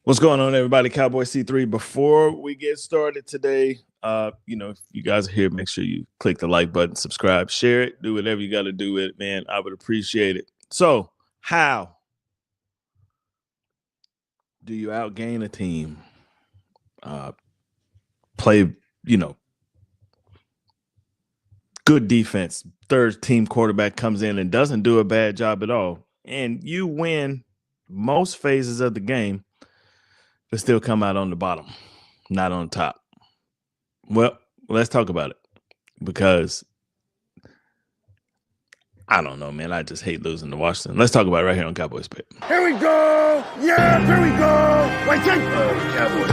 What's going on, everybody? Cowboy C3. Before we get started today, if you guys are here, make sure you click the like button, subscribe, share it, do whatever you got to do with it, man. I would appreciate it. So, how do you outgain a team? Play, good defense. Third team quarterback comes in and doesn't do a bad job at all, and you win most phases of the game, but still come out on the bottom, not on top. Well, let's talk about it because I don't know, man. I just hate losing to Washington. Let's talk about it right here on Cowboys Pit. Here we go! Yeah, here we go! Wait, take Cowboys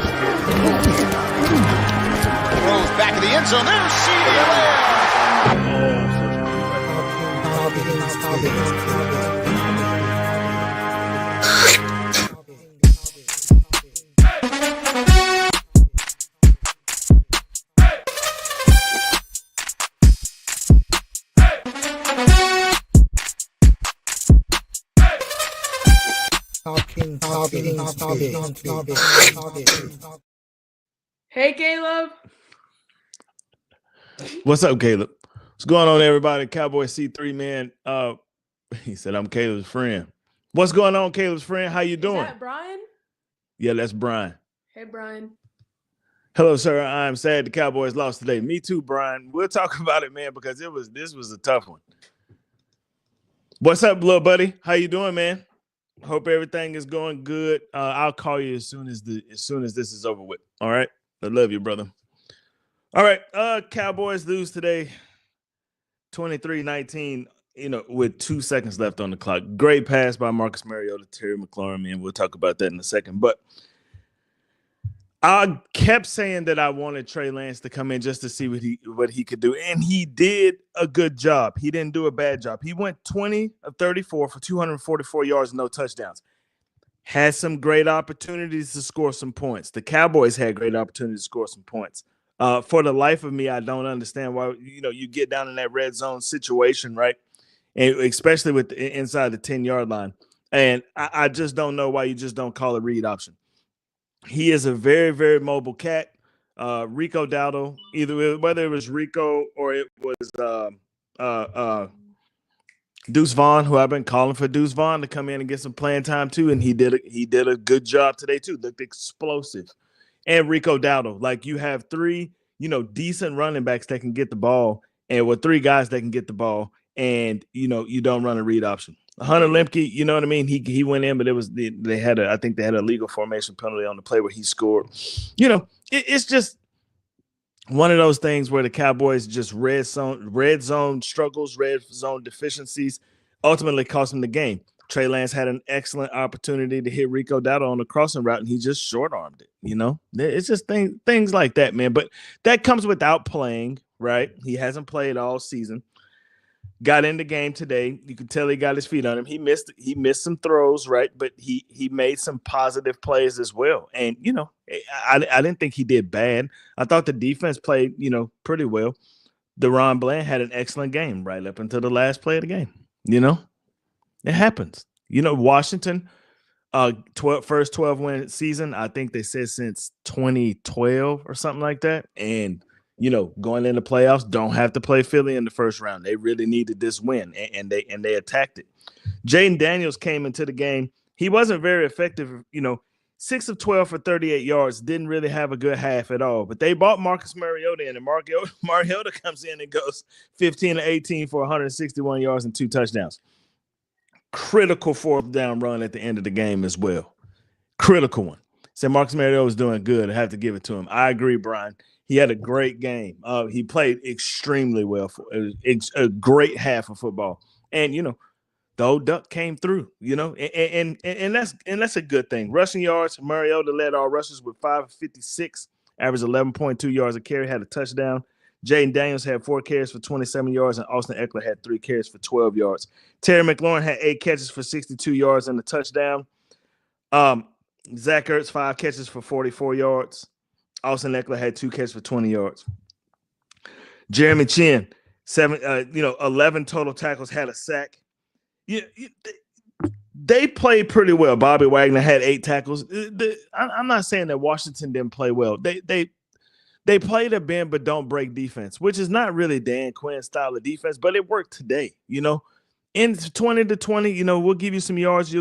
Throws back of the end zone. There's Hey, Caleb. What's up, Caleb? What's going on, everybody? Cowboy C3, man. He said I'm Caleb's friend. What's going on, Caleb's friend? How you doing? Is that Brian? Yeah, that's Brian. Hey, Brian. Hello, sir. I'm sad the Cowboys lost today. Me too, Brian. We'll talk about it, man, because this was a tough one. What's up, little buddy? How you doing, man? Hope everything is going good. I'll call you as soon as this is over with. All right. I love you, brother. All right. Cowboys lose today, 23-19, with 2 seconds left on the clock. Great pass by Marcus Mariota, Terry McLaurin, man. We'll talk about that in a second. But I kept saying that I wanted Trey Lance to come in just to see what he could do. And he did a good job. He didn't do a bad job. He went 20 of 34 for 244 yards, no touchdowns. Had some great opportunities to score some points. The Cowboys had great opportunities to score some points. For the life of me, I don't understand why, you get down in that red zone situation, right? And especially with inside the 10-yard line. And I just don't know why you just don't call a read option. He is a very, very mobile cat. Rico Dowdle, whether it was Rico or it was Deuce Vaughn, who I've been calling for Deuce Vaughn to come in and get some playing time too, and he did a good job today too. Looked explosive. And Rico Dowdle, like you have three, decent running backs that can get the ball, and with three guys that can get the ball, and you don't run a read option. Hunter Lemke, you know what I mean? He went in, but I think they had a legal formation penalty on the play where he scored. It's just one of those things where the Cowboys just red zone struggles, red zone deficiencies ultimately cost them the game. Trey Lance had an excellent opportunity to hit Rico Dowdle on the crossing route, and he just short-armed it. It's just things like that, man. But that comes without playing, right? He hasn't played all season. Got in the game today. You could tell he got his feet on him. He missed some throws, right? But he made some positive plays as well. And, I didn't think he did bad. I thought the defense played, pretty well. Deron Bland had an excellent game right up until the last play of the game. It happens. Washington, first 12-win season, I think they said since 2012 or something like that. And going into playoffs, don't have to play Philly in the first round. They really needed this win, and they attacked it. Jaden Daniels came into the game. He wasn't very effective, 6 of 12 for 38 yards, didn't really have a good half at all. But they bought Marcus Mariota in, and Mariota comes in and goes 15 of 18 for 161 yards and 2 touchdowns. Critical fourth down run at the end of the game as well. Critical one. So Marcus Mariota was doing good. I have to give it to him. I agree, Brian. He had a great game. He played extremely well for a great half of football. And, the old duck came through, and that's a good thing. Rushing yards, Mariota led all rushers with 5 of 56, averaged 11.2 yards a carry, had a touchdown. Jaden Daniels had 4 carries for 27 yards, and Austin Eckler had 3 carries for 12 yards. Terry McLaurin had 8 catches for 62 yards and a touchdown. Zach Ertz, 5 catches for 44 yards. Austin Eckler had 2 catches for 20 yards. Jeremy Chin, 11 total tackles, had a sack. They played pretty well. Bobby Wagner had 8 tackles. I'm not saying that Washington didn't play well. They played a bend but don't break defense, which is not really Dan Quinn's style of defense, but it worked today. In 20-20, we'll give you some yards.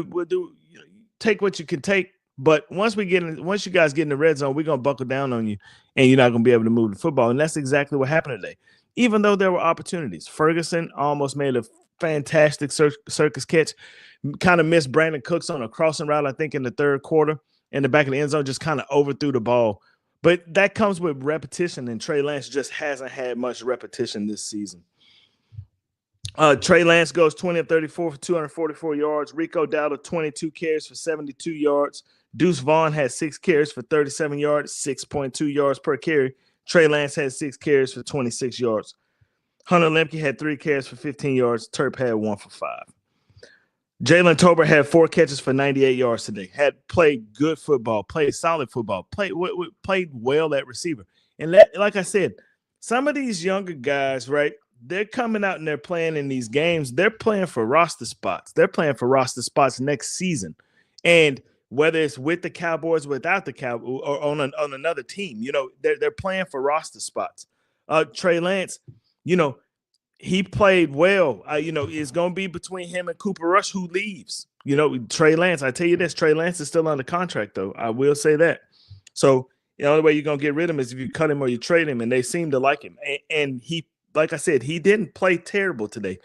Take what you can take. But once you guys get in the red zone, we're gonna buckle down on you, and you're not gonna be able to move the football. And that's exactly what happened today. Even though there were opportunities, Ferguson almost made a fantastic circus catch. Kind of missed Brandon Cooks on a crossing route, I think, in the third quarter, in the back of the end zone, just kind of overthrew the ball. But that comes with repetition, and Trey Lance just hasn't had much repetition this season. Trey Lance goes 20 of 34 for 244 yards. Rico Dowdle, 22 carries for 72 yards. Deuce Vaughn had 6 carries for 37 yards, 6.2 yards per carry. Trey Lance had 6 carries for 26 yards. Hunter Lemke had 3 carries for 15 yards. Turp had 1 for 5. Jalen Tolbert had 4 catches for 98 yards today. Had played good football, played solid football, played well at receiver. And like I said, some of these younger guys, right, they're coming out and they're playing in these games. They're playing for roster spots. They're playing for roster spots next season. And whether it's with the Cowboys, without the Cowboys, or on another team, they're playing for roster spots. Trey Lance, he played well. It's going to be between him and Cooper Rush who leaves. Trey Lance, I tell you this, Trey Lance is still under contract, though. I will say that. So the only way you're going to get rid of him is if you cut him or you trade him, and they seem to like him. And he, like I said, he didn't play terrible today.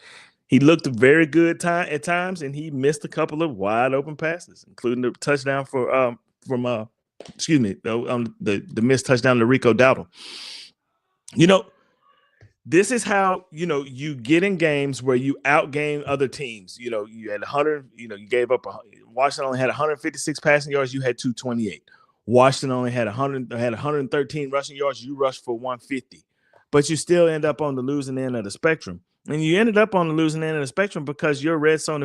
He looked very good at times, and he missed a couple of wide open passes, including the touchdown the missed touchdown to Rico Dowdle. This is how, you get in games where you outgame other teams. You had 100, you gave up. Washington only had 156 passing yards. You had 228. Washington only had 113 rushing yards. You rushed for 150. But you still end up on the losing end of the spectrum. And you ended up on the losing end of the spectrum because your red zone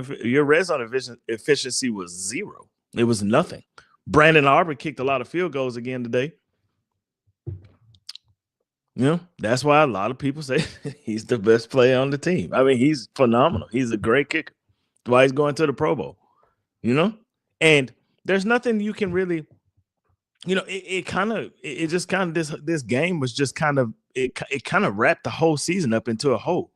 efficiency was 0. It was nothing. Brandon Aubrey kicked a lot of field goals again today. That's why a lot of people say he's the best player on the team. I mean, he's phenomenal. He's a great kicker. That's why he's going to the Pro Bowl. And there's nothing you can really, this game was just kind of, it kind of wrapped the whole season up into a whole.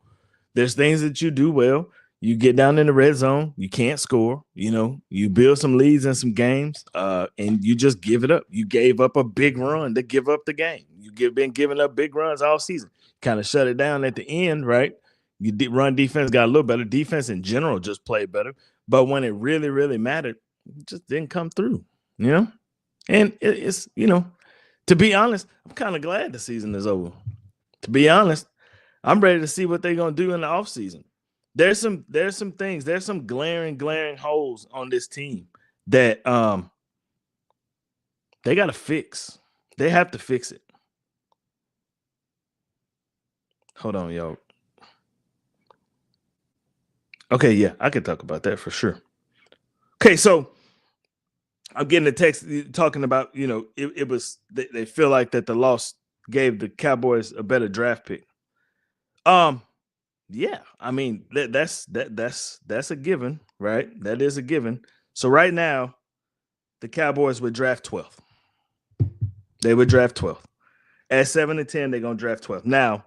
There's things that you do well. You get down in the red zone. You can't score. You build some leads in some games, and you just give it up. You gave up a big run to give up the game. You've been giving up big runs all season. Kind of shut it down at the end, right? Run defense got a little better. Defense in general just played better. But when it really, really mattered, it just didn't come through, And it's, to be honest, I'm kind of glad the season is over. To be honest, I'm ready to see what they're going to do in the offseason. There's some things, there's some glaring holes on this team that they got to fix. They have to fix it. Hold on, y'all. Okay, yeah, I could talk about that for sure. Okay, so I'm getting a text talking about, it was they feel like that the loss gave the Cowboys a better draft pick. Yeah, I mean that's a given, right? That is a given. So right now, the Cowboys would draft 12th. They would draft 12th. At 7-10, they're gonna draft 12th. Now,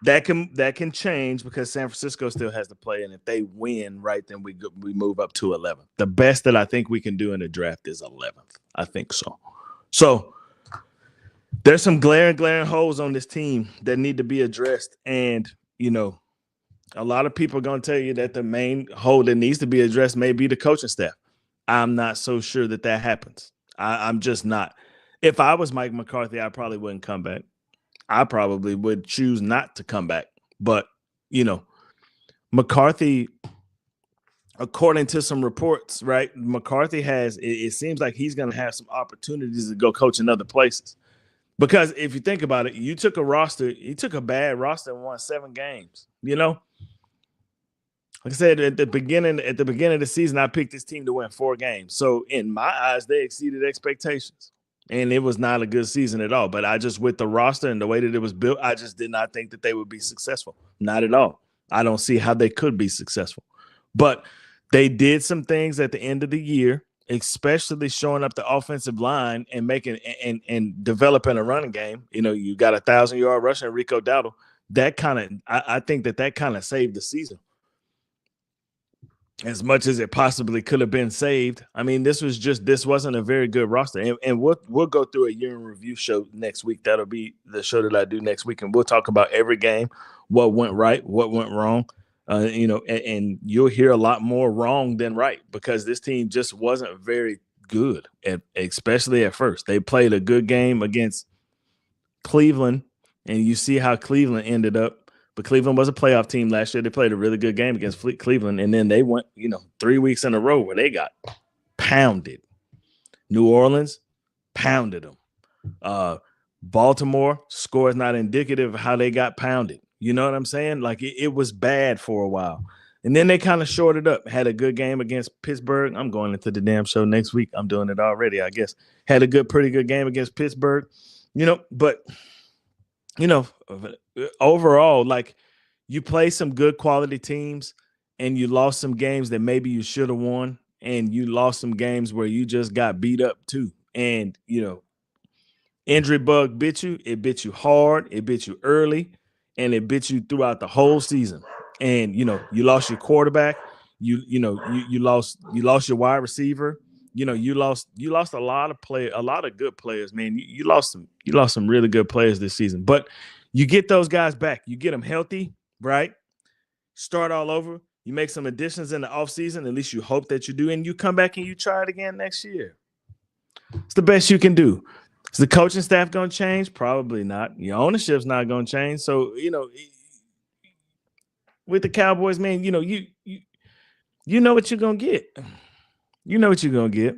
that can change because San Francisco still has to play, and if they win, right, then we move up to 11th. The best that I think we can do in the draft is 11th. I think so. So there's some glaring holes on this team that need to be addressed, and a lot of people are going to tell you that the main hole that needs to be addressed may be the coaching staff. I'm not so sure that happens. I'm just not. If I was Mike McCarthy, I probably wouldn't come back. I probably would choose not to come back. But, McCarthy, according to some reports, right, McCarthy it seems like he's going to have some opportunities to go coach in other places. Because if you think about it, you took a bad roster and won 7 games, Like I said, at the beginning of the season, I picked this team to win 4 games. So in my eyes, they exceeded expectations. And it was not a good season at all. But with the roster and the way that it was built, I just did not think that they would be successful. Not at all. I don't see how they could be successful. But They did some things at the end of the year, especially showing up the offensive line and making and developing a running game. You got 1,000-yard rusher, Rico Dowdle. That kind of, I think that kind of saved the season as much as it possibly could have been saved. I mean, this wasn't a very good roster, and we'll go through a year in review show next week. That'll be the show that I do next week, and we'll talk about every game, what went right, what went wrong. And you'll hear a lot more wrong than right because this team just wasn't very good, especially at first. They played a good game against Cleveland, and you see how Cleveland ended up. But Cleveland was a playoff team last year. They played a really good game against Cleveland, and then they went, 3 weeks in a row where they got pounded. New Orleans pounded them. Baltimore score is not indicative of how they got pounded. You know what I'm saying? Like it was bad for a while. And then they kind of shorted up. Had a good game against Pittsburgh. I'm going into the damn show next week. I'm doing it already, I guess. Had a pretty good game against Pittsburgh. But overall, like you play some good quality teams and you lost some games that maybe you should have won, and you lost some games where you just got beat up too. And, injury bug bit you. It bit you hard. It bit you early, and it bit you throughout the whole season. And, you lost your quarterback. You lost your wide receiver. You lost a lot of good players, man. You lost some really good players this season, but you get those guys back. You get them healthy, right? Start all over. You make some additions in the offseason. At least you hope that you do, and you come back and you try it again next year. It's the best you can do. Is the coaching staff going to change? Probably not. Your ownership's not going to change. So, with the Cowboys, man, you know what you're going to get. You know what you're going to get.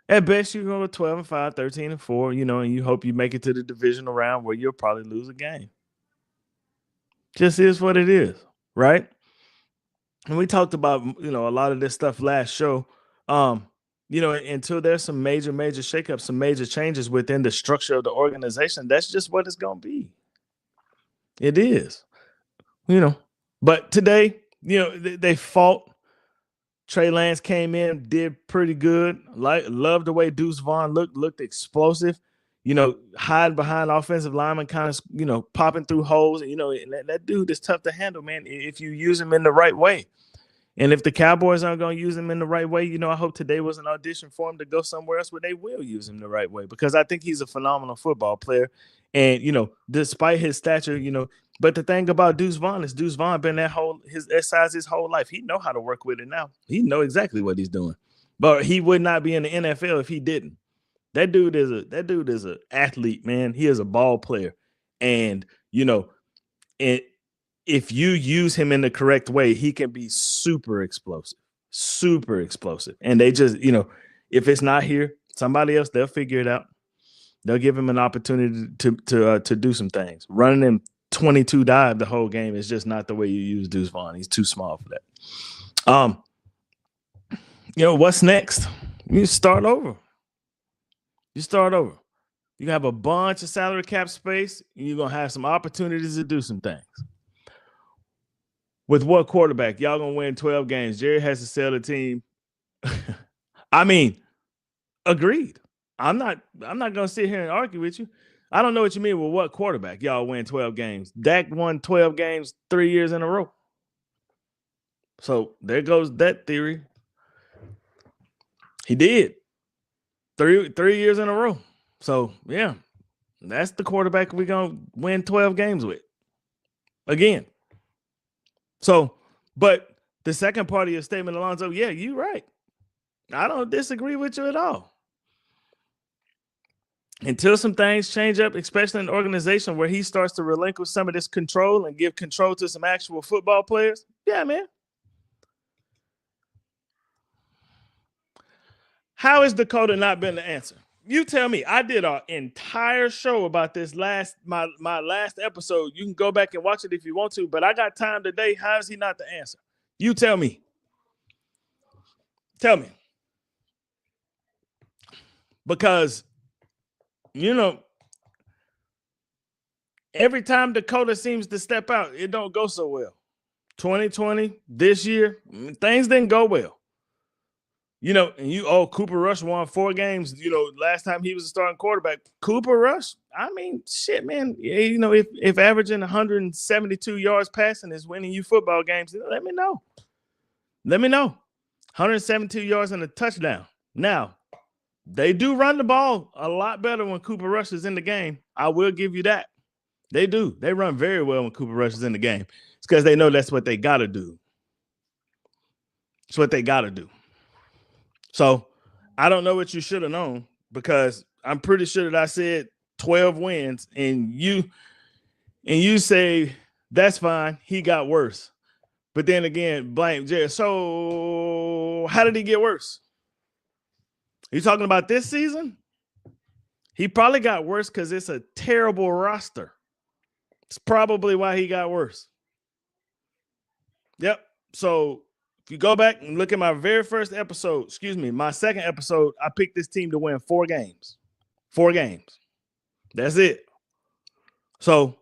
At best, you're going to go 12-5, 13-4, and you hope you make it to the divisional round where you'll probably lose a game. Just is what it is, right? And we talked about, a lot of this stuff last show. Until there's some major shakeups, some major changes within the structure of the organization, that's just what it's going to be. It is, But today, they fought. Trey Lance came in, did pretty good. Loved the way Deuce Vaughn looked explosive. Hiding behind offensive linemen, kind of, popping through holes. And that dude is tough to handle, man, if you use him in the right way. And if the Cowboys aren't going to use him in the right way, I hope today was an audition for him to go somewhere else where they will use him the right way, because I think he's a phenomenal football player. And, despite his stature, but the thing about Deuce Vaughn is Deuce Vaughn been that size his whole life. He know how to work with it now. He know exactly what he's doing. But he would not be in the NFL if he didn't. That dude is an athlete, man. He is a ball player. And, if you use him in the correct way, he can be super explosive. And they just, if it's not here, somebody else, they'll figure it out. They'll give him an opportunity to do some things. Running him 22 dive the whole game is just not the way you use Deuce Vaughn. He's too small for that. What's next? You start over. You have a bunch of salary cap space, and you're going to have some opportunities to do some things. With what quarterback? Y'all going to win 12 games. Jerry has to sell the team. I mean, agreed. I'm not going to sit here and argue with you. I don't know what you mean with what quarterback. Y'all win 12 games. Dak won 12 games 3 years in a row. So there goes that theory. He did. Three years in a row. So, yeah, that's the quarterback we're going to win 12 games with. Again. So, but the second part of your statement, Alonzo, yeah, you're right. I don't disagree with you at all. Until some things change up, especially in an organization where he starts to relinquish some of this control and give control to some actual football players. Yeah, man. How has Dakota not been the answer? You tell me. I did an entire show about this my last episode. You can go back and watch it if you want to, but I got time today. How is he not the answer? You tell me. Tell me. Because, every time Dakota seems to step out, it don't go so well. 2020, this year, things didn't go well. And Cooper Rush won 4 games, last time he was a starting quarterback. Cooper Rush, I mean, shit, man. If averaging 172 yards passing is winning you football games, let me know. Let me know. 172 yards and a touchdown. Now, they do run the ball a lot better when Cooper Rush is in the game. I will give you that. They do. They run very well when Cooper Rush is in the game. It's because they know that's what they got to do. It's what they got to do. So I don't know what you should have known, because I'm pretty sure that I said 12 wins and you say that's fine. He got worse. But then again, blame Jerry. So how did he get worse? Are you talking about this season? He probably got worse because it's a terrible roster. It's probably why he got worse. Yep. So if you go back and look at my very first episode, my second episode, I picked this team to win 4 games. 4 games. That's it. So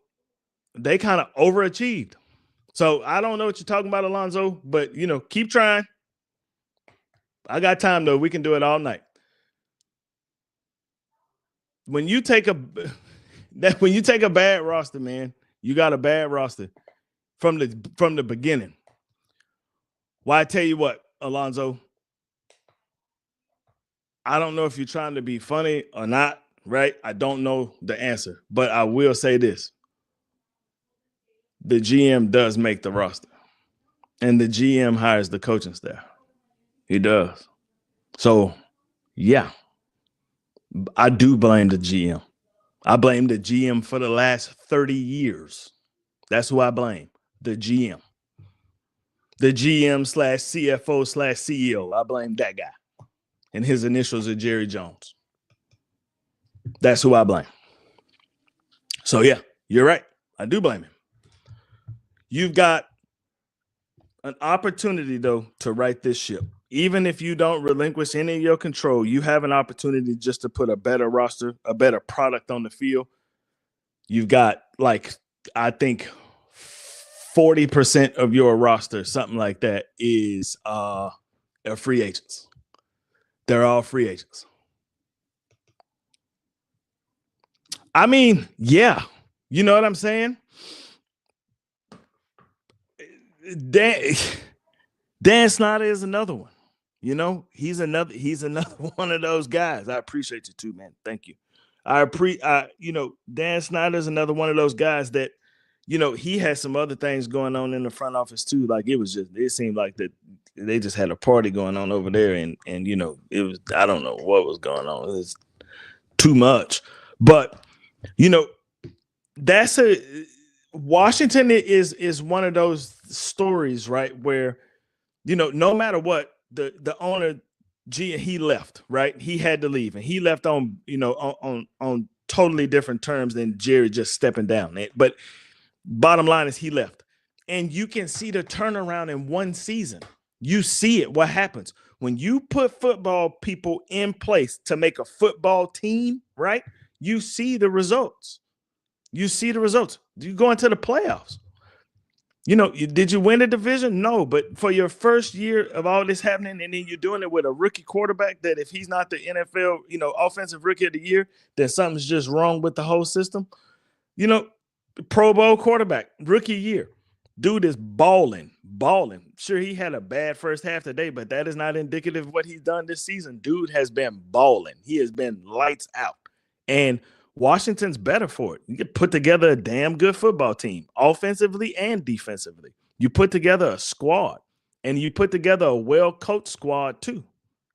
they kind of overachieved. So I don't know what you're talking about, Alonzo, but, keep trying. I got time, though. We can do it all night. When you take a bad roster, man, you got a bad roster from the beginning. Well, I tell you what, Alonzo, I don't know if you're trying to be funny or not, right? I don't know the answer, but I will say this. The GM does make the roster, and the GM hires the coaching staff. He does. So, yeah, I do blame the GM. I blame the GM for the last 30 years. That's who I blame, the GM. The GM/CFO/CEO. I blame that guy. And his initials are Jerry Jones. That's who I blame. So, yeah, you're right. I do blame him. You've got an opportunity, though, to right this ship. Even if you don't relinquish any of your control, you have an opportunity just to put a better roster, a better product on the field. You've got, I think 40% of your roster, something like that, is are free agents. They're all free agents. I mean, yeah. You know what I'm saying? Dan Snyder is another one. He's another one of those guys. I appreciate you too, man. Thank you. Dan Snyder is another one of those guys that, he has some other things going on in the front office too. Like it seemed like that they just had a party going on over there, and it was, I don't know what was going on. It was too much, but that's Washington is one of those stories, right? Where, no matter what, the owner, he left, right? He had to leave, and he left on totally different terms than Jerry just stepping down. But bottom line is he left, and you can see the turnaround in one season. You see it. What happens when you put football people in place to make a football team, right? You see the results. You go into the playoffs. Did you win the division? No, but for your first year of all this happening, and then you're doing it with a rookie quarterback that if he's not the NFL, offensive rookie of the year, then something's just wrong with the whole system. Pro Bowl quarterback, rookie year. Dude is balling. Sure, he had a bad first half today, but that is not indicative of what he's done this season. Dude has been balling. He has been lights out. And Washington's better for it. You can put together a damn good football team, offensively and defensively. You put together a squad, and you put together a well-coached squad too.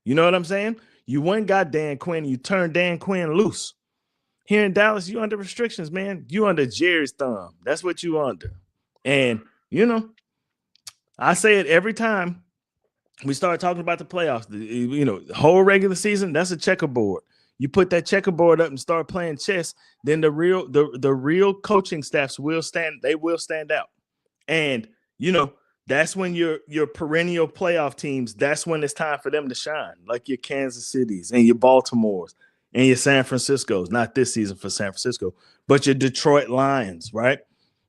You know what I'm saying? You went and got Dan Quinn, you turned Dan Quinn loose. Here in Dallas, you under restrictions, man. You under Jerry's thumb. That's what you under. And, I say it every time we start talking about the playoffs. The whole regular season, that's a checkerboard. You put that checkerboard up and start playing chess, then the real coaching staffs will stand out. And, that's when your perennial playoff teams, that's when it's time for them to shine, like your Kansas Cities and your Baltimores and your San Franciscos. Not this season for San Francisco, but your Detroit Lions, right?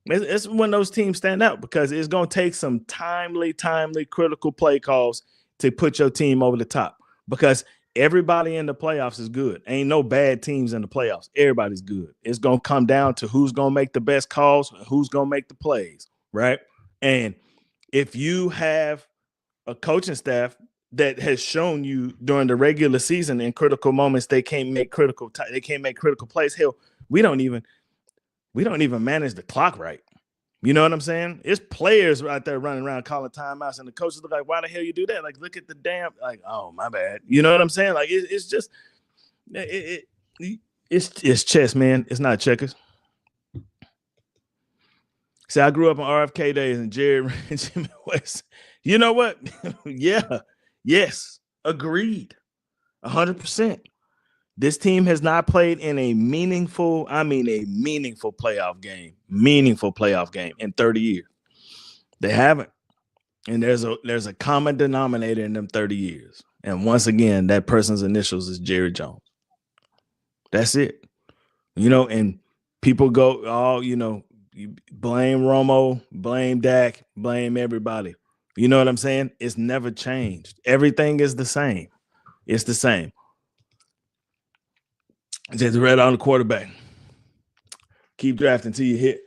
It's when those teams stand out because it's going to take some timely, critical play calls to put your team over the top because everybody in the playoffs is good. Ain't no bad teams in the playoffs. Everybody's good. It's going to come down to who's going to make the best calls and who's going to make the plays, right? And if you have a coaching staff that has shown you during the regular season in critical moments they can't make critical plays. Hell, we don't even manage the clock right. You know what I'm saying? It's players out there running around calling timeouts, and the coaches look like, "Why the hell you do that?" Like, look at the damn, like, oh my bad. You know what I'm saying? Like, it's just, it's chess, man. It's not checkers. See, I grew up on RFK days and Jerry and Jimmy West. You know what? Yeah, yes, agreed, 100%. This team has not played in a meaningful playoff game in 30 years. They haven't. And there's a common denominator in them 30 years. And once again, that person's initials is Jerry Jones. That's it. And people go, you blame Romo, blame Dak, blame everybody. You know what I'm saying? It's never changed. Everything is the same. It's the same. Just read on the quarterback. Keep drafting till you hit.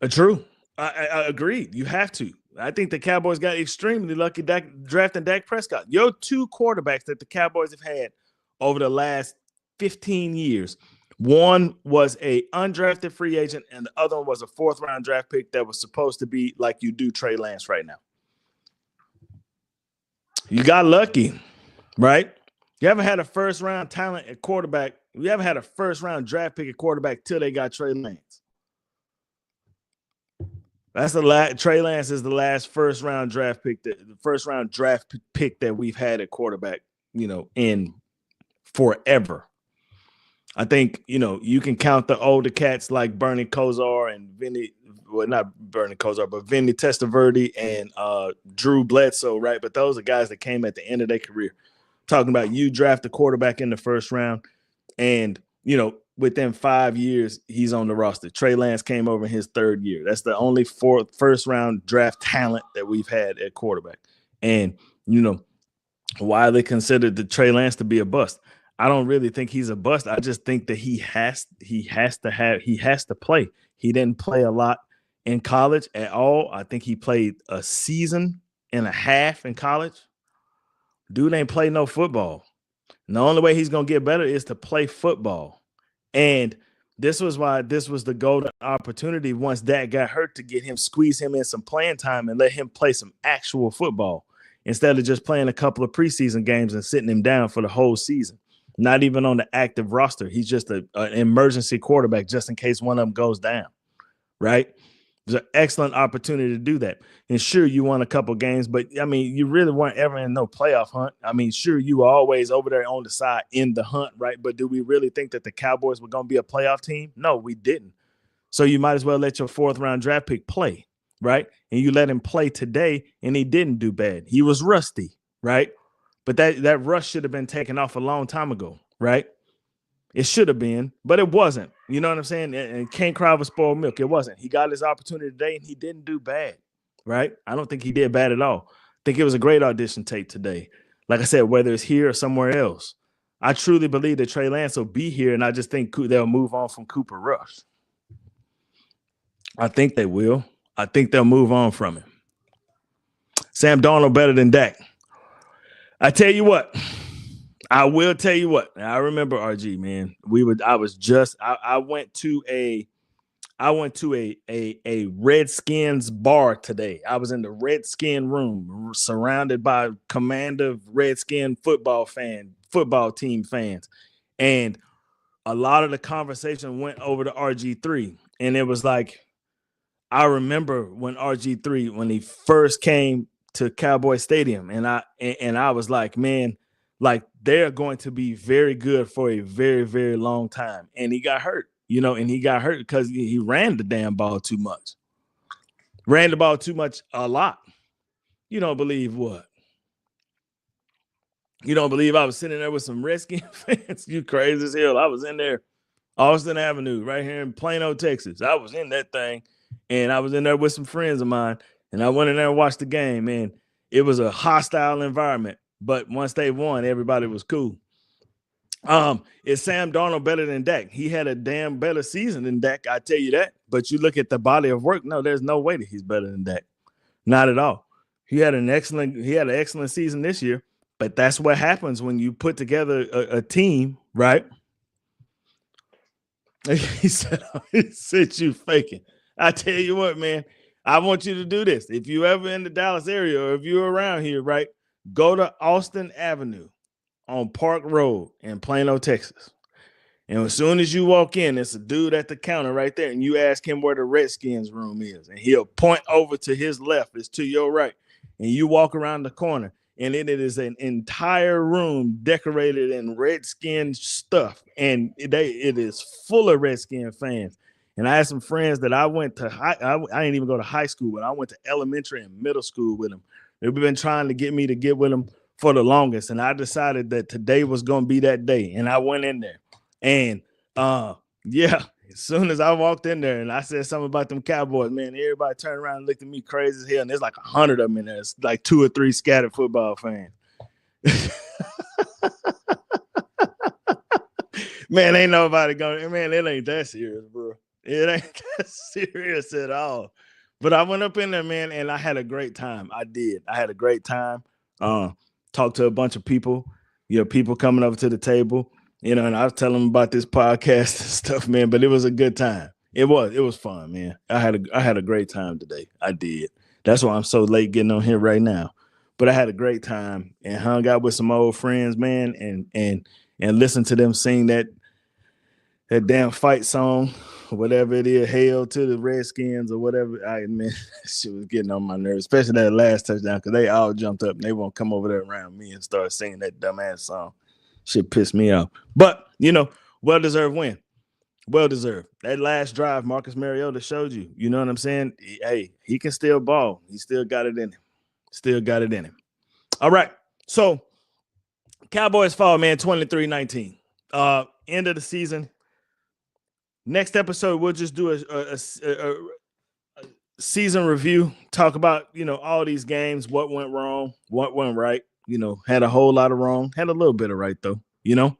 True. I agree. You have to. I think the Cowboys got extremely lucky drafting Dak Prescott. Your two quarterbacks that the Cowboys have had over the last 15 years, one was a undrafted free agent, and the other one was a fourth-round draft pick that was supposed to be like you do Trey Lance right now. You got lucky, right? You haven't had a first-round talent at quarterback. You haven't had a first-round draft pick at quarterback till they got Trey Lance. That's Trey Lance is the last first-round draft pick that we've had at quarterback, in forever. I think, you can count the older cats like Bernie Kosar and Vinny, well, not Bernie Kosar, but Vinny Testaverde and Drew Bledsoe, right? But those are guys that came at the end of their career. Talking about you draft a quarterback in the first round, and, within 5 years, he's on the roster. Trey Lance came over in his third year. That's the only first-round draft talent that we've had at quarterback. And, why they considered the Trey Lance to be a bust. I don't really think he's a bust. I just think that he has to play. He didn't play a lot in college at all. I think he played a season and a half in college. Dude ain't played no football. And the only way he's going to get better is to play football. And this was why this was the golden opportunity once Dak got hurt to squeeze him in some playing time and let him play some actual football instead of just playing a couple of preseason games and sitting him down for the whole season. Not even on the active roster. He's just an emergency quarterback just in case one of them goes down, right? There's an excellent opportunity to do that. And sure, you won a couple games, but, you really weren't ever in no playoff hunt. Sure, you were always over there on the side in the hunt, right? But do we really think that the Cowboys were going to be a playoff team? No, we didn't. So you might as well let your fourth-round draft pick play, right? And you let him play today, and he didn't do bad. He was rusty, right? But that rush should have been taken off a long time ago, right? It should have been, but it wasn't. You know what I'm saying? And can't cry over spoiled milk. It wasn't. He got his opportunity today, and he didn't do bad, right? I don't think he did bad at all. I think it was a great audition tape today. Like I said, whether it's here or somewhere else, I truly believe that Trey Lance will be here, and I just think they'll move on from Cooper Rush. I think they will. I think they'll move on from him. Sam Darnold better than Dak. I tell you what. I will tell you what. I remember RG, man. I went to a Redskins bar today. I was in the Redskin room surrounded by command Redskin football team fans. And a lot of the conversation went over to RG3. And it was like, I remember when RG3, when he first came to Cowboy Stadium, and I was like, man, like they're going to be very good for a very, very long time. And he got hurt, and he got hurt because he ran the damn ball too much. Ran the ball too much a lot. You don't believe what? You don't believe I was sitting there with some Redskin fans? You crazy as hell. I was in there, Austin Avenue, right here in Plano, Texas. I was in that thing. and I was in there with some friends of mine, and I went in there and watched the game, and it was a hostile environment. But once they won, everybody was cool. Is Sam Darnold better than Dak? He had a damn better season than Dak, I tell you that. But you look at the body of work, no, there's no way that he's better than Dak. Not at all. He had an excellent season this year, but that's what happens when you put together a team, right? He said you faking. I tell you what, man, I want you to do this. If you ever in the Dallas area or if you're around here, right, go to Austin Avenue on Park Road in Plano, Texas. And as soon as you walk in, it's a dude at the counter right there, and you ask him where the Redskins room is, and he'll point over to his left, it's to your right, and you walk around the corner, and it is an entire room decorated in Redskin stuff, and it is full of Redskin fans. And I had some friends that I went to I didn't even go to high school, but I went to elementary and middle school with them. They've been trying to get me to get with them for the longest, and I decided that today was going to be that day, and I went in there. And yeah, as soon as I walked in there and I said something about them Cowboys, man, everybody turned around and looked at me crazy as hell. And there's like 100 of them in there. It's like 2 or 3 scattered football fans. Man, ain't nobody going, man, it ain't that serious, bro. It ain't that serious at all. But I went up in there, man, and I had a great time. I did. I had a great time. Talked to a bunch of people, people coming over to the table. And I was telling them about this podcast and stuff, man, but it was a good time. It was fun, man. I had a great time today. I did. That's why I'm so late getting on here right now. But I had a great time and hung out with some old friends, man, and listened to them sing that damn fight song, whatever it is, Hail to the Redskins or whatever. Man, shit was getting on my nerves, especially that last touchdown, because they all jumped up and they won't come over there around me and start singing that dumbass song. Shit pissed me off. But, well-deserved win. Well-deserved. That last drive, Marcus Mariota showed you. You know what I'm saying? Hey, he can still ball. He still got it in him. Still got it in him. All right. So, Cowboys fall, man, 23-19. End of the season. Next episode, we'll just do a season review. Talk about, all these games, what went wrong, what went right. Had a whole lot of wrong, had a little bit of right though, you know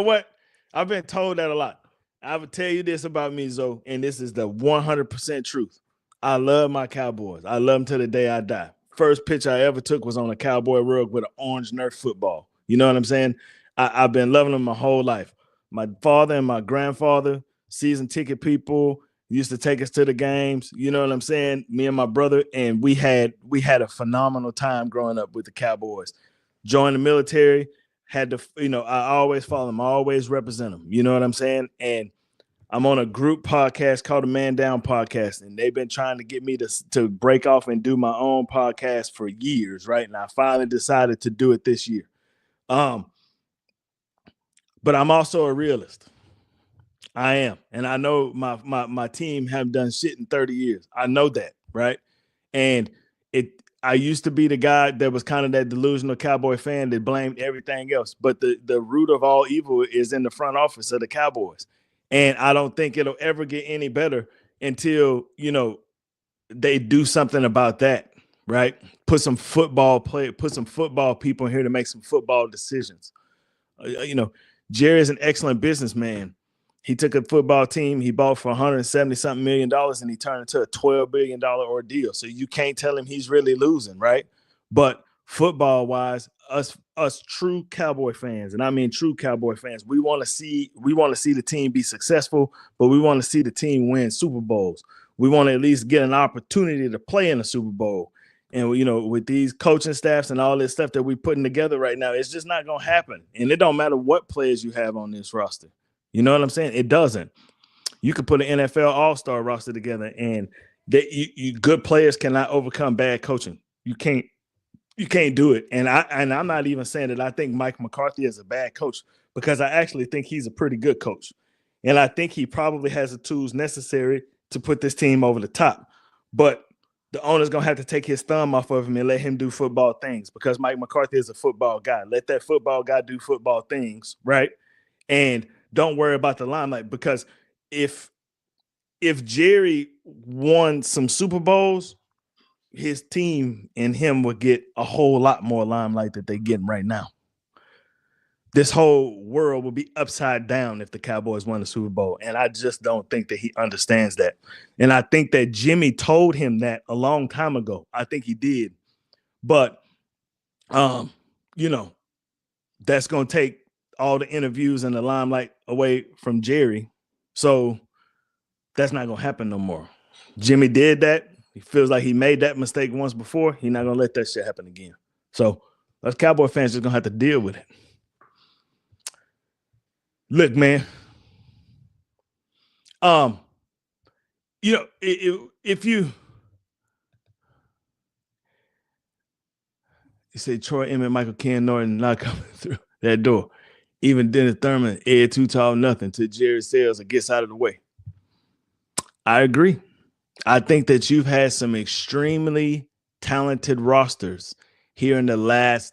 what? I've been told that a lot. I would tell you this about me, Zoe, and this is the 100% truth. I love my Cowboys. I love them till the day I die. First pitch I ever took was on a Cowboy rug with an orange Nerf football. You know what I'm saying? I've been loving them my whole life. My father and my grandfather, season ticket people, used to take us to the games. You know what I'm saying? Me and my brother, and we had a phenomenal time growing up with the Cowboys. Joined the military, had to, I always follow them, I always represent them. You know what I'm saying? And I'm on a group podcast called the Man Down Podcast, and they've been trying to get me to break off and do my own podcast for years, right? And I finally decided to do it this year. But I'm also a realist. I am. And I know my team haven't done shit in 30 years. I know that, right? And I used to be the guy that was kind of that delusional Cowboy fan that blamed everything else. But the root of all evil is in the front office of the Cowboys. And I don't think it'll ever get any better until, they do something about that, right? Put some football people in here to make some football decisions. Jerry is an excellent businessman. He took a football team he bought for $170-something million, and he turned it into a $12 billion ordeal. So you can't tell him he's really losing, right? But football-wise, us true Cowboy fans, and I mean true Cowboy fans, we want to see the team be successful, but we want to see the team win Super Bowls. We want to at least get an opportunity to play in a Super Bowl. And, with these coaching staffs and all this stuff that we're putting together right now, it's just not going to happen. And it don't matter what players you have on this roster. You know what I'm saying? It doesn't. You could put an NFL all-star roster together, and good players cannot overcome bad coaching. You can't do it. And I'm not even saying that I think Mike McCarthy is a bad coach, because I actually think he's a pretty good coach. And I think he probably has the tools necessary to put this team over the top. But the owner's going to have to take his thumb off of him and let him do football things, because Mike McCarthy is a football guy. Let that football guy do football things, right? And don't worry about the limelight, because if Jerry won some Super Bowls, his team and him would get a whole lot more limelight that they're getting right now. This whole world would be upside down if the Cowboys won the Super Bowl. And I just don't think that he understands that. And I think that Jimmy told him that a long time ago. I think he did. But, you know, that's going to take all the interviews and the limelight away from Jerry. So that's not going to happen no more. Jimmy did that. He feels like he made that mistake once before. He's not going to let that shit happen again. So us Cowboy fans just going to have to deal with it. Look, man. You know, if you say Troy Emmett, Michael Ken Norton not coming through that door, even Dennis Thurman, Ed Too Tall, nothing to Jerry Sales and gets out of the way. I agree. I think that you've had some extremely talented rosters here in the last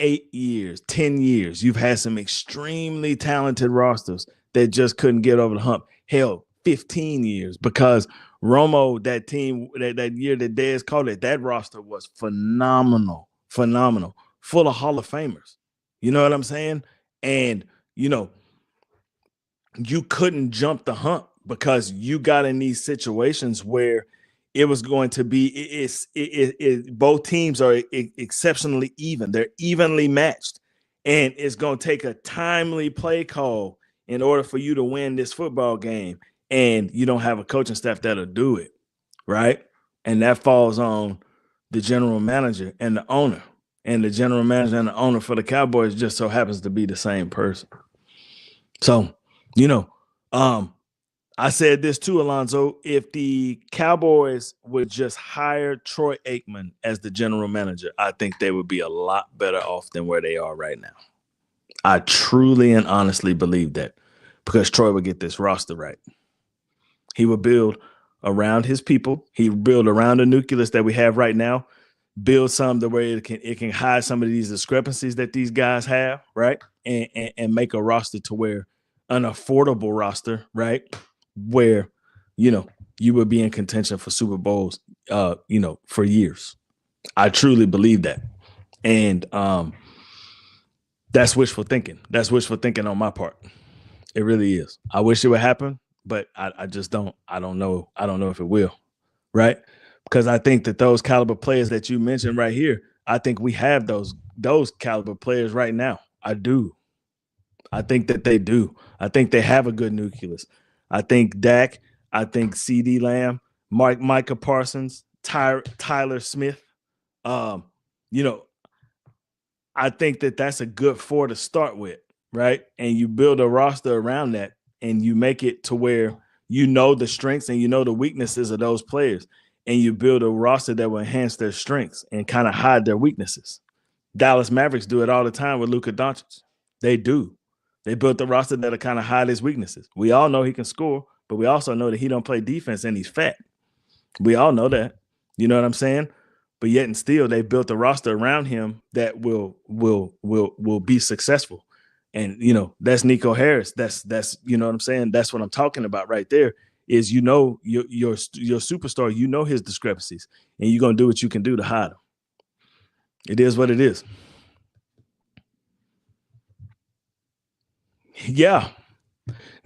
8 years, 10 years. You've had some extremely talented rosters that just couldn't get over the hump. Hell, 15 years, because Romo, that team, that year that Dez called it, that roster was phenomenal, full of Hall of Famers. You know what I'm saying? And, you know, you couldn't jump the hump because you got in these situations where it was going to be both teams are exceptionally even. They're evenly matched. And it's going to take a timely play call in order for you to win this football game. And you don't have a coaching staff that'll do it, right? And that falls on the general manager and the owner. And the general manager and the owner for the Cowboys just so happens to be the same person. So, you know, I said this too, Alonzo. If the Cowboys would just hire Troy Aikman as the general manager, I think they would be a lot better off than where they are right now. I truly and honestly believe that, because Troy would get this roster right. He would build around his people. He would build around the nucleus that we have right now, build some the way it can hide some of these discrepancies that these guys have, right? And make a roster to where an affordable roster, right? Where, you know, you would be in contention for Super Bowls, you know, for years. I truly believe that. And that's wishful thinking. That's wishful thinking on my part. It really is. I wish it would happen, but I just don't. I don't know. I don't know if it will, right? Because I think that those caliber players that you mentioned right here, I think we have those caliber players right now. I do. I think that they do. I think they have a good nucleus. I think Dak, I think CD Lamb, Micah Parsons, Tyler Smith. You know, I think that that's a good four to start with, right? And you build a roster around that, and you make it to where you know the strengths and you know the weaknesses of those players, and you build a roster that will enhance their strengths and kind of hide their weaknesses. Dallas Mavericks do it all the time with Luka Doncic. They do. They built the roster that'll kind of hide his weaknesses. We all know he can score, but we also know that he don't play defense and he's fat. We all know that. You know what I'm saying? But yet and still, they built a roster around him that will be successful. And you know, that's Nico Harris. That's you know what I'm saying? That's what I'm talking about right there. Is, you know, your superstar, you know his discrepancies, and you're gonna do what you can do to hide them. It is what it is. Yeah,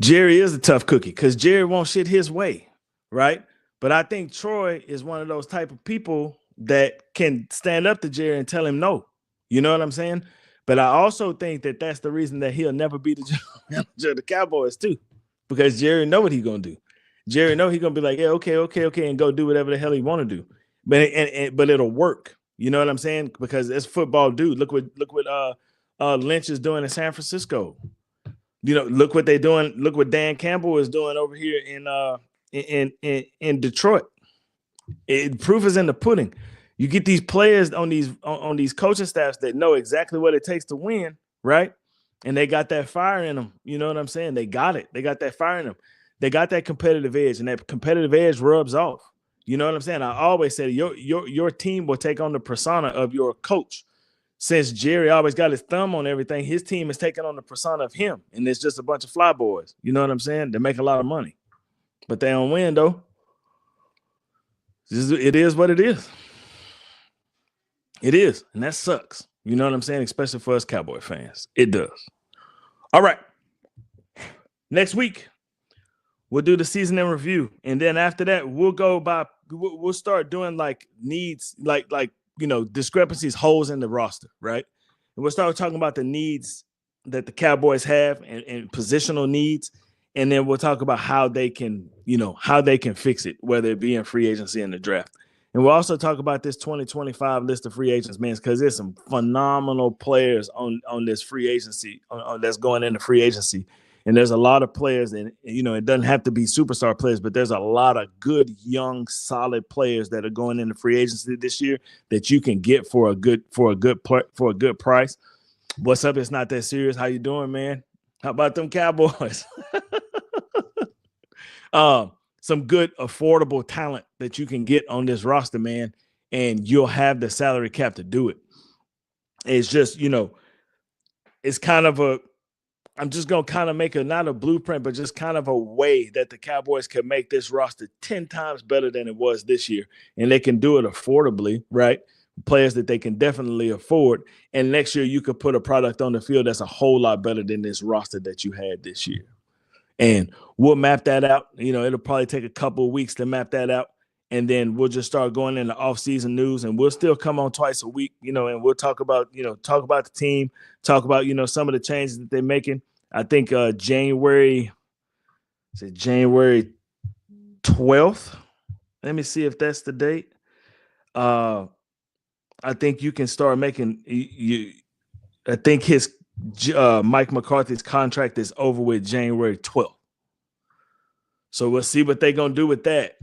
Jerry is a tough cookie because Jerry won't shit his way, right? But I think Troy is one of those type of people that can stand up to Jerry and tell him no. You know what I'm saying? But I also think that that's the reason that he'll never be the general manager of the Cowboys too, because Jerry know what he's gonna do. Jerry know he's gonna be like, yeah, okay, and go do whatever the hell he want to do. But it'll work. You know what I'm saying? Because it's football, dude. Look what Lynch is doing in San Francisco. You know, look what they're doing. Look what Dan Campbell is doing over here in Detroit. Proof is in the pudding. You get these players on these coaching staffs that know exactly what it takes to win, right? And they got that fire in them. You know what I'm saying? They got it. They got that fire in them. They got that competitive edge, and that competitive edge rubs off. You know what I'm saying? I always say your team will take on the persona of your coach. since Jerry always got his thumb on everything, his team is taking on the persona of him, and it's just a bunch of fly boys. You know what I'm saying? They make a lot of money, but they don't win though. It is what it is. It is, and that sucks. You know what I'm saying? Especially for us Cowboy fans. It does. All right. Next week, we'll do the season in review. And then after that, we'll start doing like needs, like discrepancies, holes in the roster, right? And we'll start talking about the needs that the Cowboys have and positional needs. And then we'll talk about how they can fix it, whether it be in free agency and the draft. And we'll also talk about this 2025 list of free agents, man, because there's some phenomenal players on this free agency that's going into free agency. And there's a lot of players, and it doesn't have to be superstar players, but there's a lot of good, young, solid players that are going into free agency this year that you can get for a good price. What's up? It's not that serious. How you doing, man? How about them Cowboys? Some good, affordable talent that you can get on this roster, man, and you'll have the salary cap to do it. It's just, it's kind of I'm just going to kind of make not a blueprint, but just kind of a way that the Cowboys can make this roster 10 times better than it was this year. And they can do it affordably, right? Players that they can definitely afford. And next year you could put a product on the field that's a whole lot better than this roster that you had this year. And we'll map that out. It'll probably take a couple of weeks to map that out. And then we'll just start going into off-season news, and we'll still come on twice a week, and we'll talk about the team, talk about, some of the changes that they're making. I think January 12th. Let me see if that's the date. I think you can start making I think his Mike McCarthy's contract is over with January 12th. So we'll see what they're going to do with that.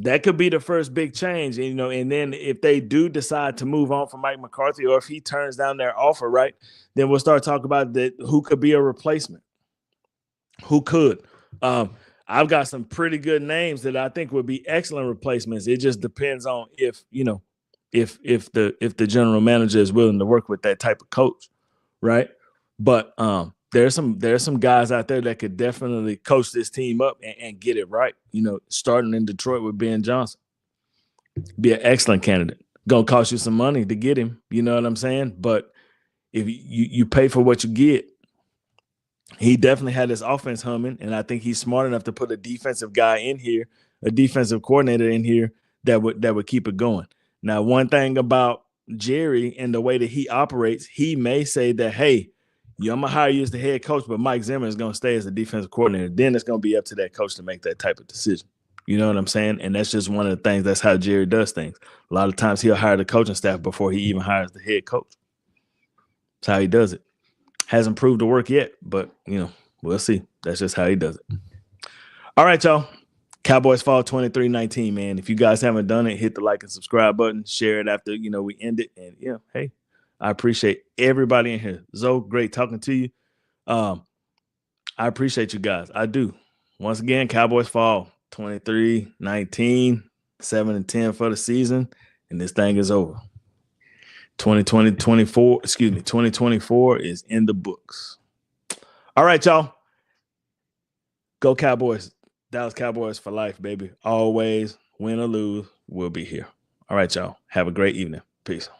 That could be the first big change, and then if they do decide to move on from Mike McCarthy, or if he turns down their offer, right, then we'll start talking about who could be a replacement. Who could? I've got some pretty good names that I think would be excellent replacements. It just depends on if the general manager is willing to work with that type of coach, right? But there's some guys out there that could definitely coach this team up and get it right. Starting in Detroit with Ben Johnson, be an excellent candidate. Gonna cost you some money to get him. You know what I'm saying? But if you pay for what you get, he definitely had his offense humming, and I think he's smart enough to put a defensive guy in here, a defensive coordinator in here that would keep it going. Now, one thing about Jerry and the way that he operates, he may say that, hey, I'm going to hire you as the head coach, but Mike Zimmer is going to stay as the defensive coordinator. Then it's going to be up to that coach to make that type of decision. You know what I'm saying? And that's just one of the things. That's how Jerry does things. A lot of times he'll hire the coaching staff before he even hires the head coach. That's how he does it. Hasn't proved to work yet, but, we'll see. That's just how he does it. All right, y'all. Cowboys Fall 23-19, man. If you guys haven't done it, hit the like and subscribe button. Share it after, we end it. And, hey, I appreciate everybody in here. Zoe, great talking to you. I appreciate you guys. I do. Once again, Cowboys Fall 23-19, 7-10 for the season, and this thing is over. 2024 is in the books. All right, y'all. Go Cowboys. Dallas Cowboys for life, baby. Always, win or lose, we'll be here. All right, y'all. Have a great evening. Peace.